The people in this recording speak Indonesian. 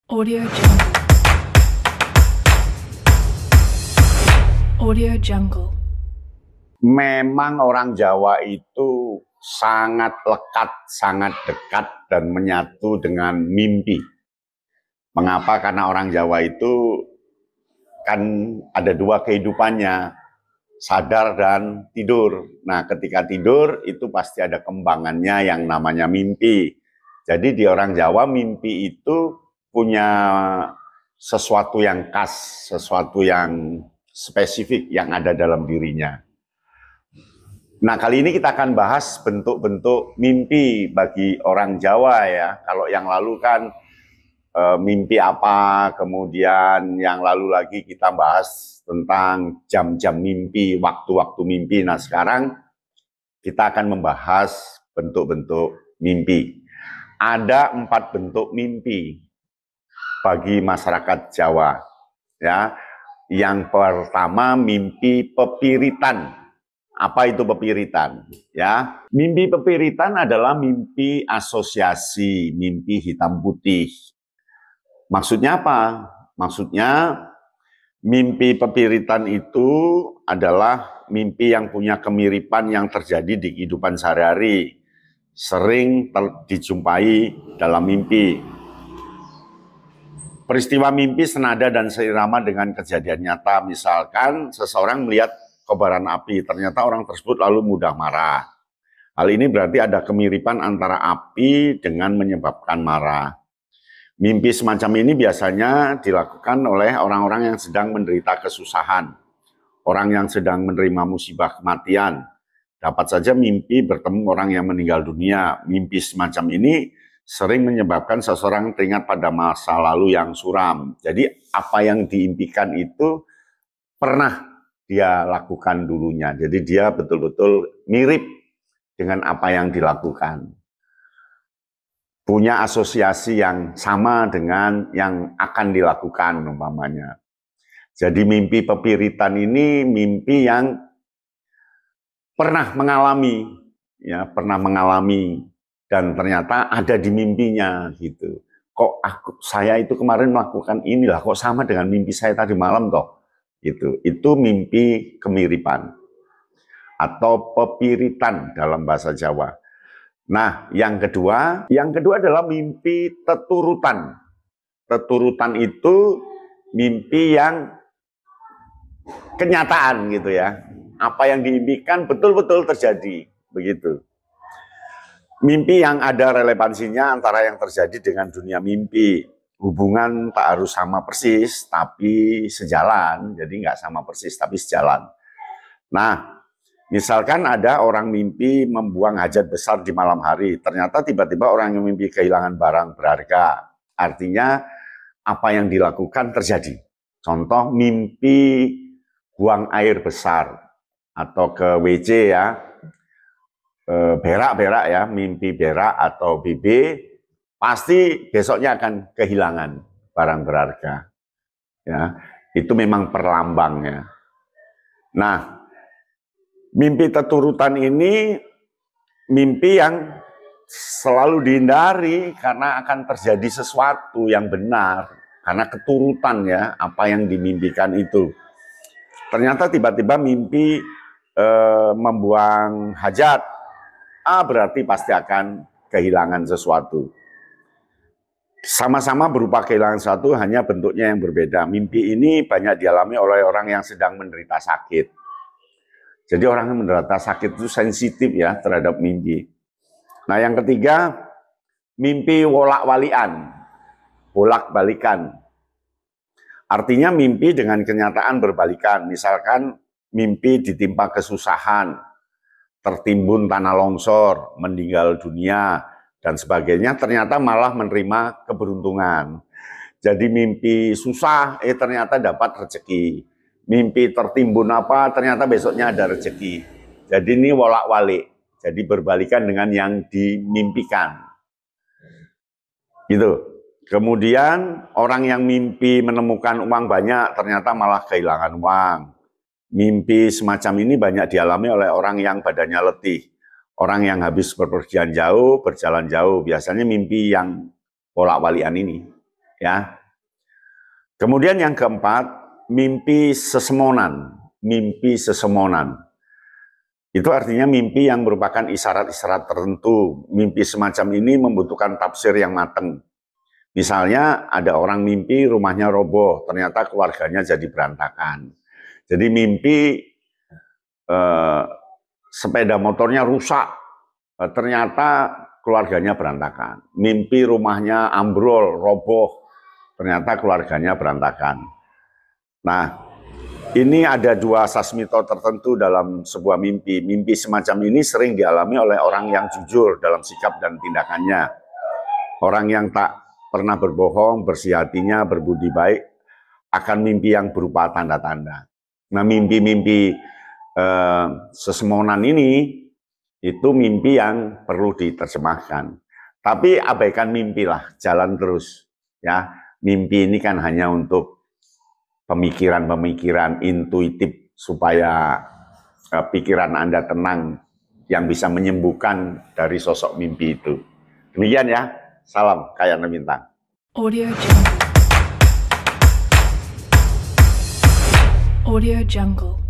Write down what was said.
Audio Jungle. Audio Jungle. Memang orang Jawa itu sangat lekat, sangat dekat dan menyatu dengan mimpi. Mengapa? Karena orang Jawa itu kan ada dua kehidupannya, sadar dan tidur. Nah, ketika tidur itu pasti ada kembangannya yang namanya mimpi. Jadi di orang Jawa mimpi itu punya sesuatu yang khas, sesuatu yang spesifik yang ada dalam dirinya. Nah, kali ini kita akan bahas bentuk-bentuk mimpi bagi orang Jawa ya. Kalau yang lalu kan mimpi apa, kemudian yang lalu lagi kita bahas tentang jam-jam mimpi, waktu-waktu mimpi. Nah, sekarang kita akan membahas bentuk-bentuk mimpi. Ada 4 bentuk mimpi bagi masyarakat Jawa. Ya, yang pertama mimpi pepiritan. Apa itu pepiritan? Ya, mimpi pepiritan adalah mimpi asosiasi, mimpi hitam putih. Maksudnya apa? Maksudnya mimpi pepiritan itu adalah mimpi yang punya kemiripan yang terjadi di kehidupan sehari-hari, sering dijumpai dalam mimpi. Peristiwa mimpi senada dan seirama dengan kejadian nyata. Misalkan seseorang melihat kobaran api, ternyata orang tersebut lalu mudah marah. Hal ini berarti ada kemiripan antara api dengan menyebabkan marah. Mimpi semacam ini biasanya dilakukan oleh orang-orang yang sedang menderita kesusahan, orang yang sedang menerima musibah kematian. Dapat saja mimpi bertemu orang yang meninggal dunia. Mimpi semacam ini sering menyebabkan seseorang teringat pada masa lalu yang suram. Jadi apa yang diimpikan itu pernah dia lakukan dulunya. Jadi dia betul-betul mirip dengan apa yang dilakukan. Punya asosiasi yang sama dengan yang akan dilakukan umpamanya. Jadi mimpi pepiritan ini mimpi yang pernah mengalami, ya, pernah mengalami dan ternyata ada di mimpinya gitu. Kok saya itu kemarin melakukan inilah, kok sama dengan mimpi saya tadi malam toh. Gitu. Itu mimpi kemiripan atau pepiritan dalam bahasa Jawa. Nah, yang kedua adalah mimpi teturutan. Teturutan itu mimpi yang kenyataan gitu ya. Apa yang diimpikan betul-betul terjadi, begitu. Mimpi yang ada relevansinya antara yang terjadi dengan dunia mimpi. Hubungan tak harus sama persis, tapi sejalan. Jadi nggak sama persis, tapi sejalan. Nah, misalkan ada orang mimpi membuang hajat besar di malam hari. Ternyata tiba-tiba orang yang mimpi kehilangan barang berharga. Artinya apa yang dilakukan terjadi. Contoh mimpi buang air besar atau ke WC ya. Berak-berak ya, mimpi berak atau BB, pasti besoknya akan kehilangan barang berharga. Ya, itu memang perlambangnya. Nah, mimpi teturutan ini mimpi yang selalu dihindari karena akan terjadi sesuatu yang benar, karena keturutan ya, apa yang dimimpikan itu. Ternyata tiba-tiba mimpi membuang hajat, berarti pasti akan kehilangan sesuatu. Sama-sama berupa kehilangan sesuatu, hanya bentuknya yang berbeda. Mimpi ini banyak dialami oleh orang yang sedang menderita sakit. Jadi orang yang menderita sakit itu sensitif ya terhadap mimpi. Nah, yang ketiga, mimpi wolak-walian, bolak-balikan. Artinya mimpi dengan kenyataan berbalikan. Misalkan mimpi ditimpa kesusahan, tertimbun tanah longsor, meninggal dunia, dan sebagainya, ternyata malah menerima keberuntungan. Jadi mimpi susah, ternyata dapat rezeki. Mimpi tertimbun apa, ternyata besoknya ada rezeki. Jadi ini wolak-walik, jadi berbalikan dengan yang dimimpikan. Gitu. Kemudian orang yang mimpi menemukan uang banyak, ternyata malah kehilangan uang. Mimpi semacam ini banyak dialami oleh orang yang badannya letih. Orang yang habis berpergian jauh, berjalan jauh. Biasanya mimpi yang wolak-walian ini. ya. Kemudian yang keempat, mimpi sesemonan. Mimpi sesemonan. Itu artinya mimpi yang merupakan isyarat-isyarat tertentu. Mimpi semacam ini membutuhkan tafsir yang matang. Misalnya ada orang mimpi rumahnya roboh, ternyata keluarganya jadi berantakan. Jadi mimpi sepeda motornya rusak, ternyata keluarganya berantakan. Mimpi rumahnya ambrol, roboh, ternyata keluarganya berantakan. Nah, ini ada dua sasmito tertentu dalam sebuah mimpi. Mimpi semacam ini sering dialami oleh orang yang jujur dalam sikap dan tindakannya. Orang yang tak pernah berbohong, bersih hatinya, berbudi baik, akan mimpi yang berupa tanda-tanda. Nah, mimpi-mimpi sesemonan ini, itu mimpi yang perlu diterjemahkan. Tapi abaikan mimpilah, jalan terus. Ya, mimpi ini kan hanya untuk pemikiran-pemikiran intuitif supaya pikiran Anda tenang, yang bisa menyembuhkan dari sosok mimpi itu. Demikian ya, salam Kayana Bintang. Audio Jungle. Audio Jungle.